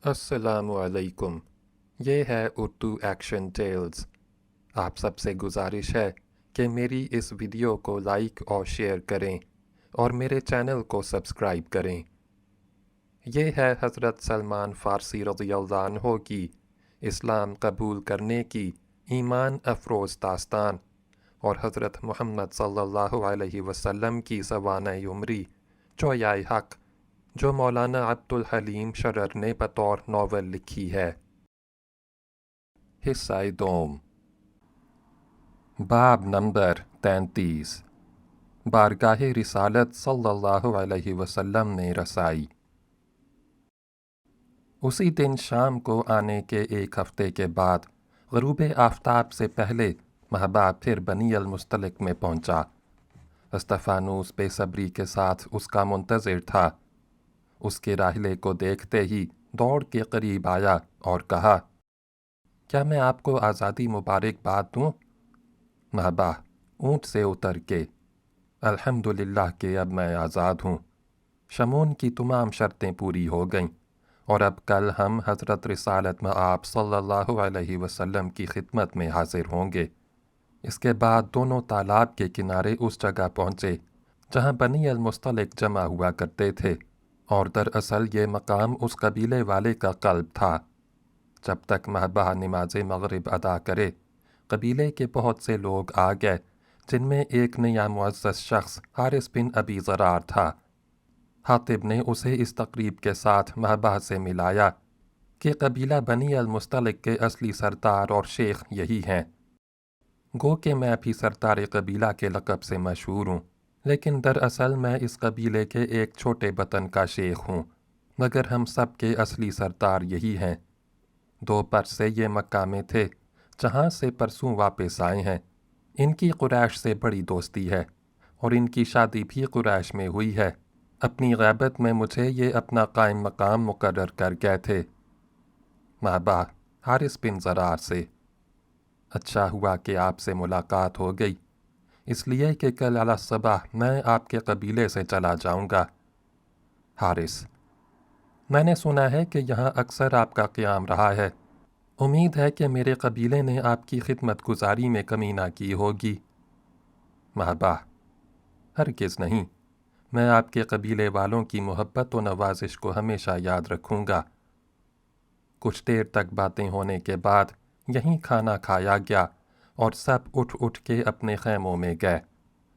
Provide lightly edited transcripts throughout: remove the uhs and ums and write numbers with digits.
अस्सलामु अलैकुम। ये है उर्दू एक्शन टेल्स। आप सबसे गुजारिश है कि मेरी इस वीडियो को लाइक और शेयर करें और मेरे चैनल को सब्सक्राइब करें। ये है हज़रत सलमान फ़ारसी रज़ियल्लाहु अन्हु की इस्लाम कबूल करने की ईमान अफ़रोज़ दास्तान और हज़रत मुहम्मद सल्लल्लाहु अलैहि वसल्लम की सवानह उमरी चौयाए हक़ जो मौलाना अब्दुल हलीम शरर ने बतौर नावल लिखी है। हिस्सा दोम। बाब नंबर 33। बारगाह रिसालत सल्लल्लाहु अलैहि वसल्लम में रसाई। उसी दिन शाम को आने के एक हफ्ते के बाद ग़ुरूब आफ़ताब से पहले महबाब फिर बनी अल मुस्तलिक में पहुंचा। अस्तफ़ानूस बेसब्री के साथ उसका मुंतज़िर था। उसके राहले को देखते ही दौड़ के करीब आया और कहा, क्या मैं आपको आज़ादी मुबारकबाद दूँ? महबा ऊँट से उतर के, अल्हम्दुलिल्लाह के अब मैं आज़ाद हूँ। शमून की तमाम शर्तें पूरी हो गईं और अब कल हम हज़रत रिसालत में आप सल्लल्लाहु अलैहि वसल्लम की खिदमत में हाजिर होंगे। इसके बाद दोनों तालाब के किनारे उस जगह पहुँचे जहाँ बनी अल मुस्तलिक जमा हुआ करते थे और दरअसल ये मकाम उस कबीले वाले का क़ल्ब था। जब तक महबा नमाज मग़रिब अदा करे कबीले के बहुत से लोग आ गए, जिनमें एक नया मुअज़्ज़ज़ शख्स हारिस बिन अबी ज़रार था। हातिब ने उसे इस तक़रीब के साथ महबा से मिलाया कि कबीला बनी अल मुस्तलिक के असली सरदार और शेख यही हैं। गो कि मैं भी सरदार कबीला के लक़ब से मशहूर हूँ, लेकिन दरअसल मैं इस कबीले के एक छोटे वतन का शेख हूँ, मगर हम सब के असली सरदार यही हैं। 2 बरस से ये मक्का में थे, जहाँ से परसों वापस आए हैं। इनकी कुरैश से बड़ी दोस्ती है और इनकी शादी भी कुरैश में हुई है। अपनी ग़ैबत में मुझे ये अपना कायम मकाम मुकर्रर कर गए थे। महबा हारिस बिन ज़रार से, अच्छा हुआ कि आपसे मुलाकात हो गई, इसलिए कि कल अला सबाह मैं आपके कबीले से चला जाऊंगा। हारिस, मैंने सुना है कि यहाँ अक्सर आपका क़याम रहा है। उम्मीद है कि मेरे कबीले ने आपकी खिदमत गुजारी में कमी ना की होगी। महबा हरगिज़ नहीं, मैं आपके कबीले वालों की मोहब्बत व नवाजिश को हमेशा याद रखूँगा। कुछ देर तक बातें होने के बाद यहीं खाना खाया गया और सब उठ उठ के अपने खैमों में गए,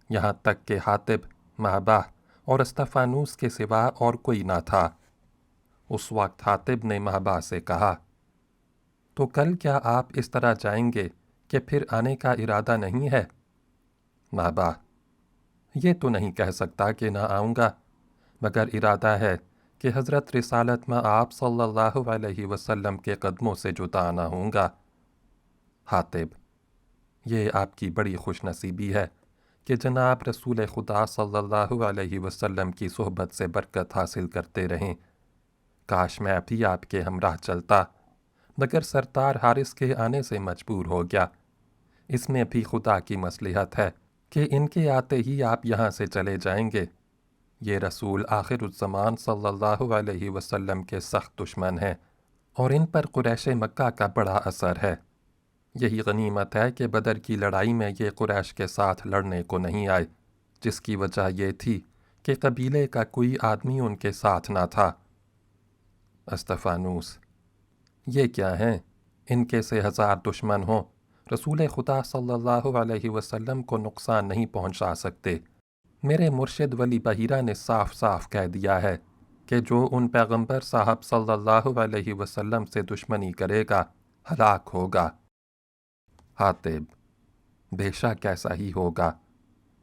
यहाँ तक कि हातिब, महबा और अस्तफ़ानूस के सिवा और कोई ना था। उस वक्त हातिब ने महबा से कहा, तो कल क्या आप इस तरह जाएंगे कि फिर आने का इरादा नहीं है? महबा ये तो नहीं कह सकता कि ना आऊँगा, मगर इरादा है कि हज़रत रिसालत में आप सल्लल्लाहु अलैहि वसल्लम के कदमों से जुदा ना होऊंगा। हातिब, ये आपकी बड़ी खुशनसीबी है कि जनाब रसूल खुदा सल्लल्लाहु अलैहि वसल्लम की सोहबत से बरकत हासिल करते रहें। काश मैं भी आपके हमराह चलता, मगर सरदार हारिस के आने से मजबूर हो गया। इसमें भी खुदा की मसलिहत है कि इनके आते ही आप यहाँ से चले जाएंगे। ये रसूल आखिरुज़्ज़मान सल्लल्लाहु अलैहि वसल्लम के सख्त दुश्मन हैं और इन पर कुरैश मक्का का बड़ा असर है। यही गनीमत है कि बदर की लड़ाई में ये कुरैश के साथ लड़ने को नहीं आए, जिसकी वजह ये थी कि कबीले का कोई आदमी उनके साथ ना था। अस्तफ़ानूस, ये क्या हैं? इनके से 1000 दुश्मन हों, रसूल खुदा सल्लल्लाहु अलैहि वसल्लम को नुकसान नहीं पहुंचा सकते। मेरे मुर्शिद वली बहीरा ने साफ साफ कह दिया है कि जो उन पैगंबर साहब सल्लल्लाहु अलैहि वसल्लम से दुश्मनी करेगा हलाक होगा। हातिब, बेशक ऐसा ही होगा।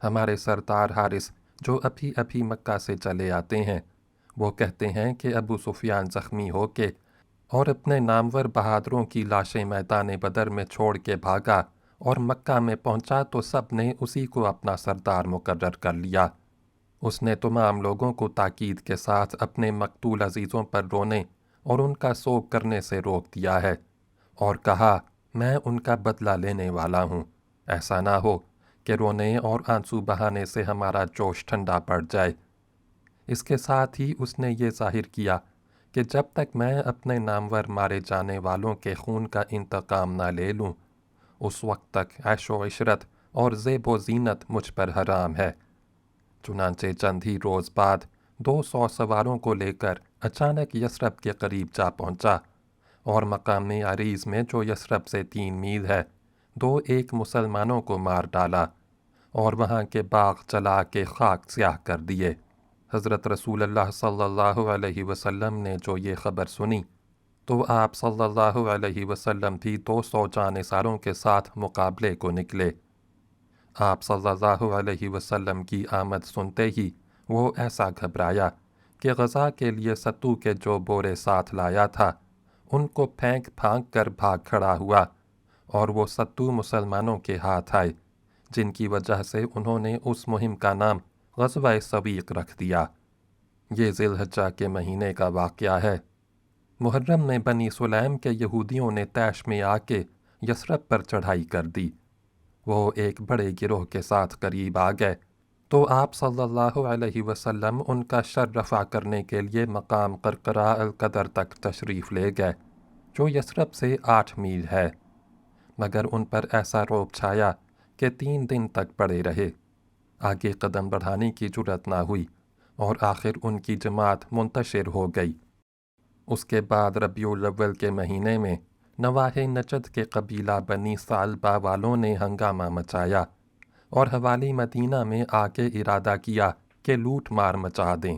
हमारे सरदार हारिस जो अभी अभी मक्का से चले आते हैं, वो कहते हैं कि अबू सुफियान ज़ख्मी हो के और अपने नामवर बहादुरों की लाशें मैदान बदर में छोड़ के भागा और मक्का में पहुंचा तो सब ने उसी को अपना सरदार मुकर्रर कर लिया। उसने तमाम लोगों को ताकीद के साथ अपने मकतूल अजीज़ों पर रोने और उनका सोग करने से रोक दिया है और कहा, मैं उनका बदला लेने वाला हूँ। ऐसा ना हो कि रोने और आंसू बहाने से हमारा जोश ठंडा पड़ जाए। इसके साथ ही उसने ये जाहिर किया کہ جب تک میں اپنے نامور مارے جانے والوں کے خون کا انتقام نہ لے لوں اس وقت تک عیش و عشرت اور زیب و زینت مجھ پر حرام ہے۔ چنانچہ چند ہی روز بعد 200 سواروں کو لے کر اچانک یثرب کے قریب جا پہنچا اور مقام عریض میں جو یثرب سے 3 میل ہے 2 مسلمانوں کو مار ڈالا اور وہاں کے باغ جلا کے خاک سیاہ کر دیے۔ حضرت رسول اللہ صلی اللہ علیہ وسلم نے جو یہ خبر سنی تو آپ صلی اللہ علیہ وسلم بھی 200 جانثاروں کے ساتھ مقابلے کو نکلے۔ آپ صلی اللہ علیہ وسلم کی آمد سنتے ہی وہ ایسا گھبرایا کہ غزا کے لیے ستو کے جو بورے ساتھ لایا تھا ان کو پھینک پھانک کر بھاگ کھڑا ہوا اور وہ ستو مسلمانوں کے ہاتھ آئے، جن کی وجہ سے انہوں نے اس مہم کا نام غزوہ سویق رکھ دیا۔ یہ ذی الحجہ کے مہینے کا واقعہ ہے۔ محرم میں بنی سلیم کے یہودیوں نے طیش میں آ کے یثرب پر چڑھائی کر دی۔ وہ ایک بڑے گروہ کے ساتھ قریب آ گئے تو آپ صلی اللہ علیہ وسلم ان کا شر رفع کرنے کے لیے مقام قرقراء القدر تک تشریف لے گئے، جو یثرب سے 8 میل ہے، مگر ان پر ایسا رعب چھایا کہ 3 دن تک پڑے رہے۔ آگے قدم بڑھانے کی جرأت نہ ہوئی اور آخر ان کی جماعت منتشر ہو گئی۔ اس کے بعد ربیع الاول کے مہینے میں نواح نجد کے قبیلہ بنی ثعلبہ والوں نے ہنگامہ مچایا اور حوالی مدینہ میں آ کے ارادہ کیا کہ لوٹ مار مچا دیں۔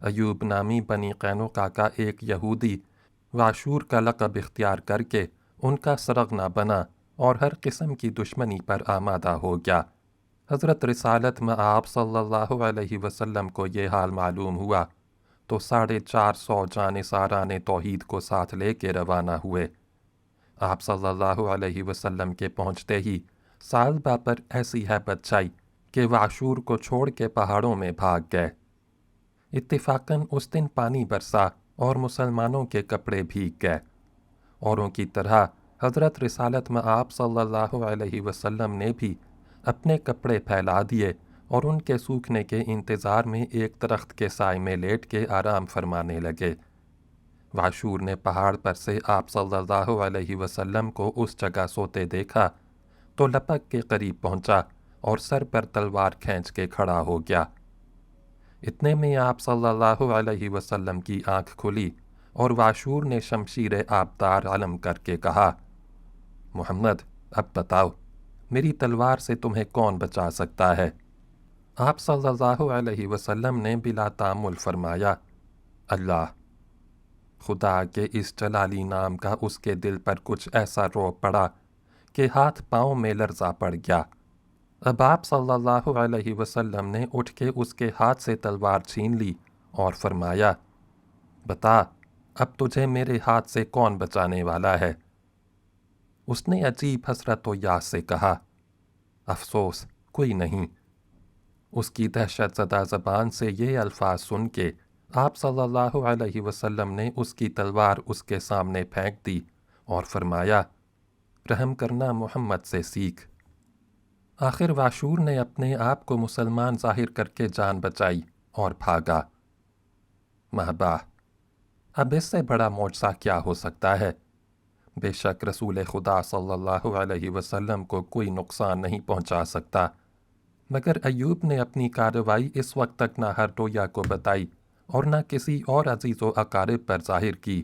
ایوب نامی بنی قینقاع کا ایک یہودی واشور کا لقب اختیار کر کے ان کا سرغنہ بنا اور ہر قسم کی دشمنی پر آمادہ ہو گیا۔ حضرت رسالت مآب صلی اللہ علیہ وسلم کو یہ حال معلوم ہوا تو 450 جانثاران توحید کو ساتھ لے کے روانہ ہوئے۔ آپ صلی اللہ علیہ وسلم کے پہنچتے ہی ثعلبہ پر ایسی ہیبت چھائی کہ واشور کو چھوڑ کے پہاڑوں میں بھاگ گئے۔ اتفاقاً اس دن پانی برسا اور مسلمانوں کے کپڑے بھیگ گئے۔ اوروں کی طرح حضرت رسالت مآب صلی اللہ علیہ وسلم نے بھی اپنے کپڑے پھیلا دیے اور ان کے سوکھنے کے انتظار میں ایک درخت کے سائے میں لیٹ کے آرام فرمانے لگے۔ واشور نے پہاڑ پر سے آپ صلی اللہ علیہ وسلم کو اس جگہ سوتے دیکھا تو لپک کے قریب پہنچا اور سر پر تلوار کھینچ کے کھڑا ہو گیا۔ اتنے میں آپ صلی اللہ علیہ وسلم کی آنکھ کھلی اور واشور نے شمشیر آبدار علم کر کے کہا، محمد اب بتاؤ میری تلوار سے تمہیں کون بچا سکتا ہے؟ آپ صلی اللہ علیہ وسلم نے بلا تامل فرمایا، اللہ۔ خدا کے اس جلالی نام کا اس کے دل پر کچھ ایسا رعب پڑا کہ ہاتھ پاؤں میں لرزہ پڑ گیا۔ اب آپ صلی اللہ علیہ وسلم نے اٹھ کے اس کے ہاتھ سے تلوار چھین لی اور فرمایا، بتا اب تجھے میرے ہاتھ سے کون بچانے والا ہے؟ اس نے عجیب حسرت و یاس سے کہا، افسوس کوئی نہیں۔ اس کی دہشت زدہ زبان سے یہ الفاظ سن کے آپ صلی اللہ علیہ وسلم نے اس کی تلوار اس کے سامنے پھینک دی اور فرمایا، رحم کرنا محمد سے سیکھ۔ آخر واشور نے اپنے آپ کو مسلمان ظاہر کر کے جان بچائی اور بھاگا۔ محبا، اب اس سے بڑا معجزہ کیا ہو سکتا ہے؟ بے شک رسول خدا صلی اللہ علیہ وسلم کو کوئی نقصان نہیں پہنچا سکتا، مگر ایوب نے اپنی کارروائی اس وقت تک نہ ہرڈویا کو بتائی اور نہ کسی اور عزیز و اقارب پر ظاہر کی۔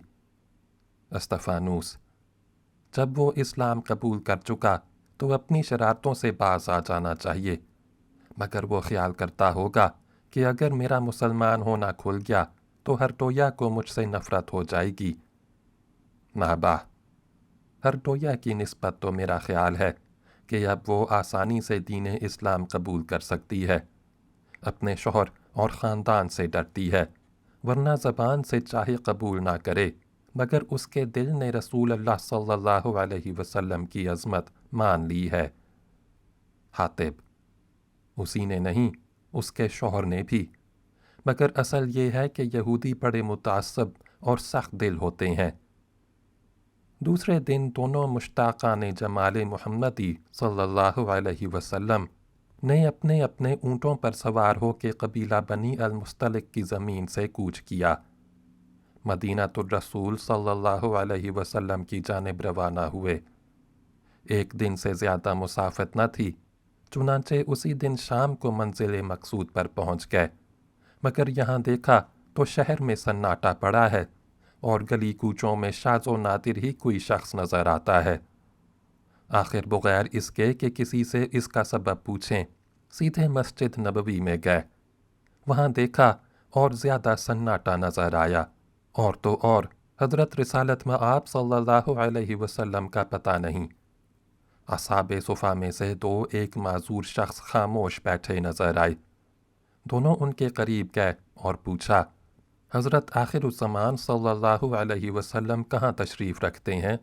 استفانوس، جب وہ اسلام قبول کر چکا تو اپنی شرارتوں سے باز آ جانا چاہیے، مگر وہ خیال کرتا ہوگا کہ اگر میرا مسلمان ہونا کھل گیا تو ہرڈویا کو مجھ سے نفرت ہو جائے گی۔ محبا، ہرڈویا کی نسبت تو میرا خیال ہے کہ اب وہ آسانی سے دین اسلام قبول کر سکتی ہے، اپنے شوہر اور خاندان سے ڈرتی ہے، ورنہ زبان سے چاہے قبول نہ کرے مگر اس کے دل نے رسول اللہ صلی اللہ علیہ وسلم کی عظمت مان لی ہے۔ حاتب، اسی نے نہیں، اس کے شوہر نے بھی، مگر اصل یہ ہے کہ یہودی بڑے متعصب اور سخت دل ہوتے ہیں۔ دوسرے دن دونوں مشتاقان جمال محمدی صلی اللہ علیہ وسلم نے اپنے اپنے اونٹوں پر سوار ہو کے قبیلہ بنی المستلق کی زمین سے کوچ کیا۔ मदीनतुर रसूल सल्लल्लाहु अलैहि वसल्लम की जानिब रवाना हुए। एक दिन से ज़्यादा मुसाफत न थी, चुनांचे उसी दिन शाम को मंजिल मकसूद पर पहुँच गए, मगर यहाँ देखा तो शहर में सन्नाटा पड़ा है और गली कूचों में शाज़ो नादिर ही कोई शख्स नज़र आता है। आखिर बगैर इसके कि किसी से इसका सबब पूछें, सीधे मस्जिद नबवी में गए। वहाँ देखा और ज़्यादा सन्नाटा नज़र आया, और तो और हज़रत रिसालत में आप सल्लल्लाहु अलैहि वसल्लम का पता नहीं। असहाबे सुफ़ा में से दो एक माजूर शख्स खामोश बैठे नज़र आए। दोनों उनके करीब गए और पूछा, हज़रत आखिरुज़्ज़मान सल्लल्लाहु अलैहि वसल्लम कहाँ तशरीफ़ रखते हैं?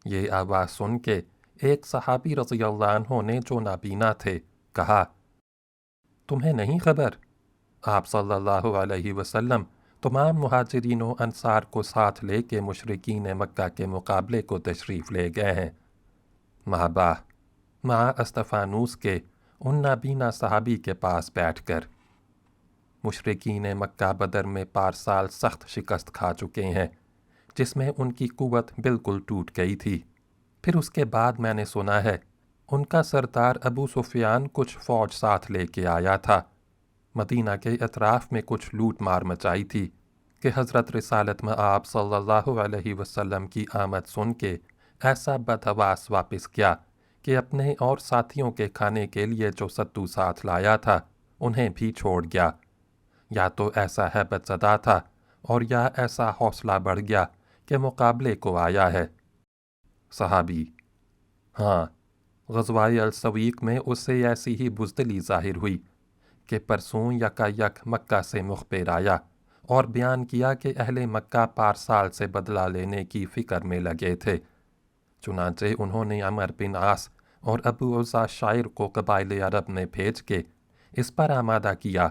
ये आवाज़ सुन के एक सहाबी रज़ियल्लाहु अन्हु ने जो नाबीना थे कहा, तुम्हें नहीं खबर? आप सल्लल्लाहु अलैहि वसल्लम तमाम मुहाजिरीन व अंसार को साथ ले के मुशरिकीन मक्का के मुकाबले को तशरीफ़ ले गए हैं। महाबा माँ अस्तफ़ानूस के उन नाबीना सहाबी के पास बैठकर। मुशरिकीन मक्का बदर में पारसाल सख्त शिकस्त खा चुके हैं, जिसमें उनकी कुव्वत बिल्कुल टूट गई थी। फिर उसके बाद मैंने सुना है उनका सरदार अबू सुफियान कुछ फ़ौज साथ लेके आया था। मदीना के अतराफ़ में कुछ लूट मार मचाई थी कि हज़रत रिसालत में आप सल्लल्लाहु अलैहि वसल्लम की आमद सुन के ऐसा बदहवास वापस गया कि अपने और साथियों के खाने के लिए जो सत्तू साथ लाया था उन्हें भी छोड़ गया। या तो ऐसा हैबत ज़दा था और या ऐसा हौसला बढ़ गया कि मुकाबले को आया है। सहाबी, हाँ, ग़ज़वाए अल-सवीक़ में उससे ऐसी ही बुज़दिली ज़ाहिर हुई कि परसों यकायक मक्का से मुखबिर आया और बयान किया कि अहले मक्का पारसाल से बदला लेने की फ़िक्र में लगे थे। चुनांचे उन्होंने अमर बिन आस और अबू उज़्ज़ा शायर को क़बाइल अरब में भेज के इस पर आमादा किया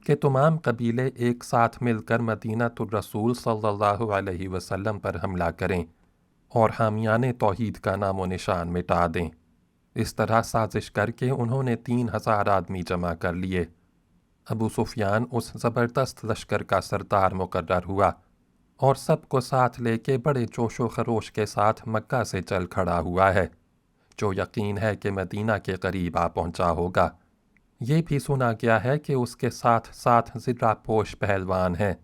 कि तमाम कबीले एक साथ मिलकर मदीनतुर रसूल सल्लल्लाहु अलैहि वसल्लम पर हमला करें और हामियाने तौहीद का नामो निशान मिटा दें। इस तरह साजिश करके उन्होंने 3000 आदमी जमा कर लिए। अबू सुफियान उस ज़बरदस्त लश्कर का सरदार मुकर्रर हुआ और सबको साथ लेके बड़े जोशो खरोश के साथ मक्का से चल खड़ा हुआ है, जो यकीन है कि मदीना के करीब आ पहुंचा होगा। ये भी सुना गया है कि उसके साथ साथ ज़िर्रा पोश पहलवान हैं।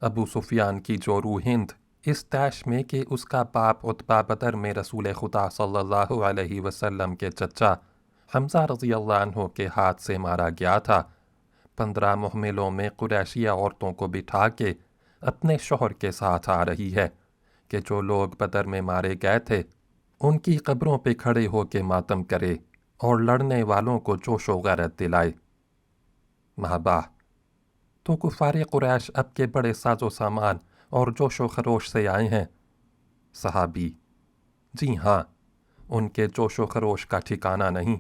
अबू सुफियान की जोरू हिंद इस तैश में कि उसका बाप उतबा बदर में रसूल खुदा सल्लल्लाहु अलैहि वसल्लम के चचा हमज़ा रज़ियल्लाहु अन्हु के हाथ से मारा गया था, 15 मुहमिलों में कुरैशिया औरतों को बिठा के अपने शौहर के साथ आ रही है कि जो लोग बदर में मारे गए थे उनकी कब्रों पे खड़े हो के मातम करे और लड़ने वालों को जोशो गैरत दिलाए। महाबा, तो कुफार कुरैश अब के बड़े साजो सामान और जोशो खरोश से आए हैं। सहाबी, जी हाँ, उनके जोशो खरोश का ठिकाना नहीं।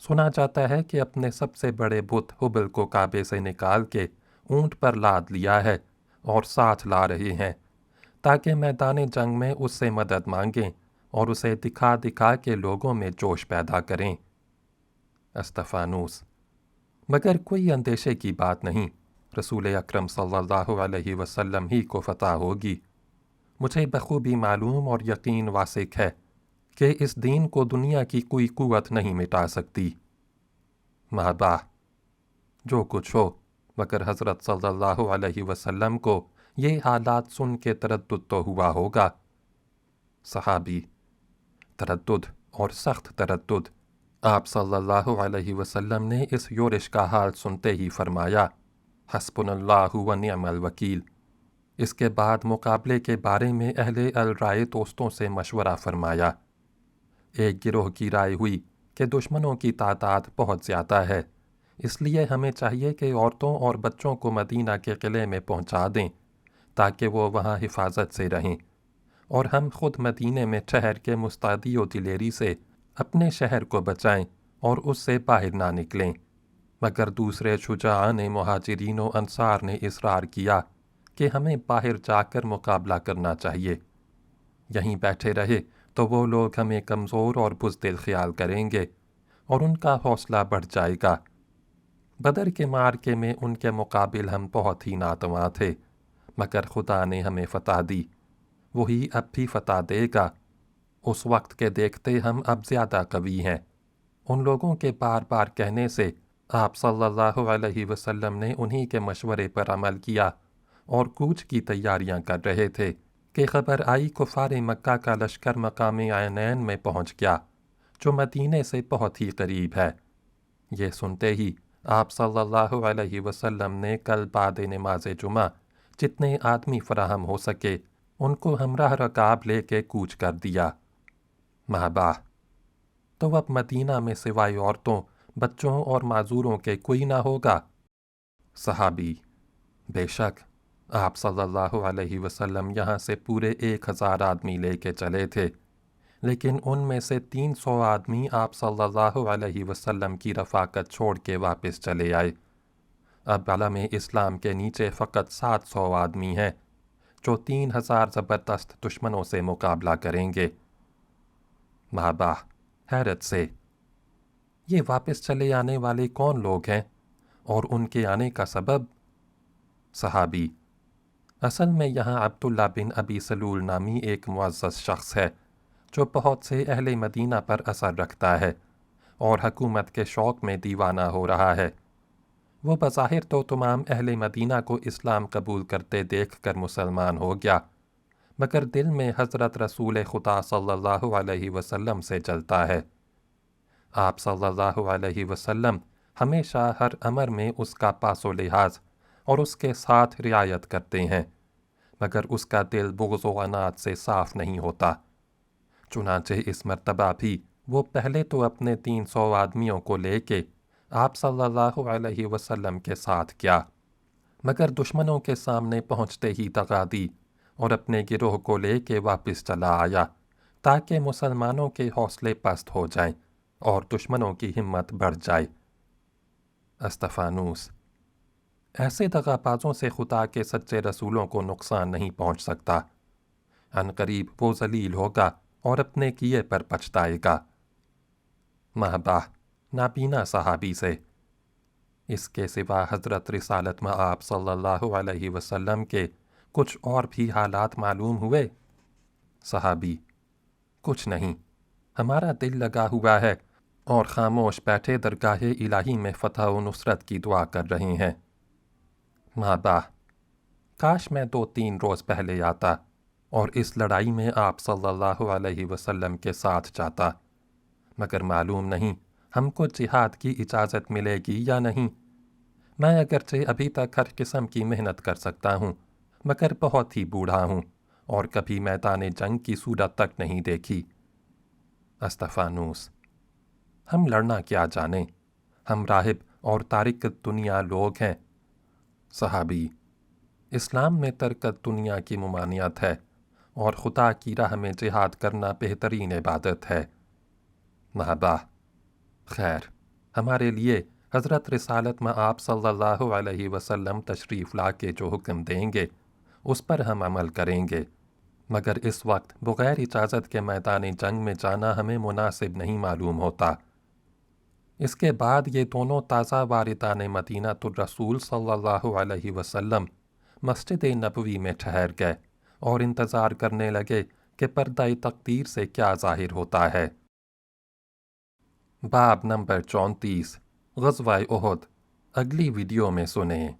सुना जाता है कि अपने सबसे बड़े बुत हुबल को काबे से निकाल के ऊंट पर लाद लिया है और साथ ला रहे हैं ताकि मैदान जंग में उससे मदद मांगें और उसे दिखा दिखा के लोगों में जोश पैदा करें। अस्तफ़ानूस, मगर कोई अंदेशे की बात नहीं, रसूल अकरम सल्लल्लाहु अलैहि वसल्लम ही को फतह होगी। मुझे बखूबी मालूम और यकीन वासिक है कि इस दीन को दुनिया की कोई कुव्वत नहीं मिटा सकती। महाबा, जो कुछ हो, मगर हज़रत सल्लल्लाहु अलैहि वसल्लम को ये हालात सुन के तरद्दुद तो हुआ होगा। सहाबी, तरद्दुद और सख्त तरद्दुद। आप सल्लल्लाहु अलैहि वसल्लम ने इस योरिश का हाल सुनते ही फरमाया, हस्बुनल्लाहु व निअमल वकील। इसके बाद मुकाबले के बारे में अहले अल राय दोस्तों से मशवरा फरमाया। एक गिरोह की राय हुई कि दुश्मनों की तादाद बहुत ज़्यादा है, इसलिए हमें चाहिए कि औरतों और बच्चों को मदीना के किले में पहुंचा दें ताकि वो वहाँ हिफाजत से रहें और हम खुद मदीने में ठहर के मुस्तादी व दिलेरी से अपने शहर को बचाएं और उससे बाहर ना निकलें। मगर दूसरे शुजाआन मुहाजिरीन व अंसार ने इसरार किया कि हमें बाहर जाकर मुकाबला करना चाहिए। यहीं बैठे रहे तो वो लोग हमें कमज़ोर और बुज़दिल ख्याल करेंगे और उनका हौसला बढ़ जाएगा। बदर के मार्के में उनके मुकाबिल हम बहुत ही नातवा थे, मगर खुदा ने हमें फ़तह दी, वही अब भी फ़तह देगा। उस वक्त के देखते हम अब ज़्यादा कवी हैं। उन लोगों के बार बार कहने से आप सल्लल्लाहु अलैहि वसल्लम ने उन्हीं के मशवरे पर अमल किया और कूच की तैयारियां कर रहे थे कि खबर आई कुफार मक्का का लश्कर मकाम आयनैन में पहुंच गया, जो मदीने से बहुत ही करीब है। ये सुनते ही आप सल्लल्लाहु अलैहि वसल्लम ने कल बाद नमाज जुमा जितने आदमी फराहम हो सके उनको हमराह रकाब लेके कूच कर दिया। महबा, तो अब मदीना में सिवाय औरतों, बच्चों और माजूरों के कोई ना होगा। सहाबी, बेशक आप सल्लल्लाहु अलैहि वसल्लम यहाँ से पूरे 1000 आदमी लेके चले थे, लेकिन उनमें से 300 आदमी आप सल्लल्लाहु अलैहि वसल्लम की रफ़ाकत छोड़ के वापस चले आए। अब आलम इस्लाम के नीचे फ़कत 700 आदमी हैं जो 3000 ज़बरदस्त दुश्मनों से मुकाबला करेंगे। महबा, हैरत से, ये वापस चले आने वाले कौन लोग हैं और उनके आने का सबब? सहाबी, असल में यहाँ अब्दुल्ला बिन अबी सलूल नामी एक मुअज़्ज़ज़ शख्स है जो बहुत से अहले मदीना पर असर रखता है और हुकूमत के शौक़ में दीवाना हो रहा है। वो बज़ाहिर तो तमाम अहले मदीना को इस्लाम कबूल करते देख कर मुसलमान हो गया, मगर दिल में हज़रत रसूल खुदा सल्लल्लाहु अलैहि वसल्लम से जलता है। आप सल्लल्लाहु अलैहि वसल्लम हमेशा हर अमर में उसका पासो लिहाज और उसके साथ रियायत करते हैं, मगर उसका दिल बुग़्ज़ व अनात से साफ़ नहीं होता। चुनांचे इस मर्तबा भी वो पहले तो अपने 300 आदमियों को लेके आप सल्लल्लाहु अलैहि वसल्लम के साथ गया, मगर दुश्मनों के सामने पहुँचते ही दगा दी और अपने गिरोह को लेके वापस चला आया ताकि मुसलमानों के हौसले पस्त हो जाएं और दुश्मनों की हिम्मत बढ़ जाए। अस्तफ़ानूस, ऐसे दगाबाजों से खुदा के सच्चे रसूलों को नुकसान नहीं पहुंच सकता। अनकरीब वो जलील होगा और अपने किए पर पछताएगा। महबा, नाबीना सहाबी से, इसके सिवा हज़रत रिसालत में आप सल्लल्लाहु अलैहि वसल्लम के कुछ और भी हालात मालूम हुए? सहाबी, कुछ नहीं, हमारा दिल लगा हुआ है और खामोश बैठे दरगाह इलाही में फ़तह व नुसरत की दुआ कर रहे हैं। महबा, काश मैं 2-3 रोज़ पहले आता और इस लड़ाई में आप सल्लल्लाहु अलैहि वसल्लम के साथ जाता, मगर मालूम नहीं हमको जिहाद की इजाज़त मिलेगी या नहीं। मैं अगरचे अभी तक हर किस्म की मेहनत कर सकता हूँ, मगर बहुत ही बूढ़ा हूँ और कभी मैदान जंग की सूरत तक नहीं देखी। अस्तफ़ानूस, हम लड़ना क्या जाने, हम राहिब और तारिक दुनिया लोग हैं। सहाबी, इस्लाम में तरकत दुनिया की मुमानियत है और खुदा की राह में जिहाद करना बेहतरीन इबादत है। महबा, खैर, हमारे लिए हज़रत रिसालत में आप सल्लल्लाहु अलैहि वसल्लम तशरीफ़ ला के जो हुक्म देंगे उस पर हम अमल करेंगे, मगर इस वक्त बग़ैर इजाज़त के मैदान जंग में जाना हमें मुनासिब नहीं मालूम होता। इसके बाद ये दोनों ताज़ा वारिदान मदीनतुर रसूल सल्लल्लाहु अलैहि वसल्लम मस्जिद नबवी में ठहर गए और इंतज़ार करने लगे कि पर्दा तक़दीर से क्या ज़ाहिर होता है। बाब नंबर 34, ग़ज़वा उहद, अगली वीडियो में सुनें।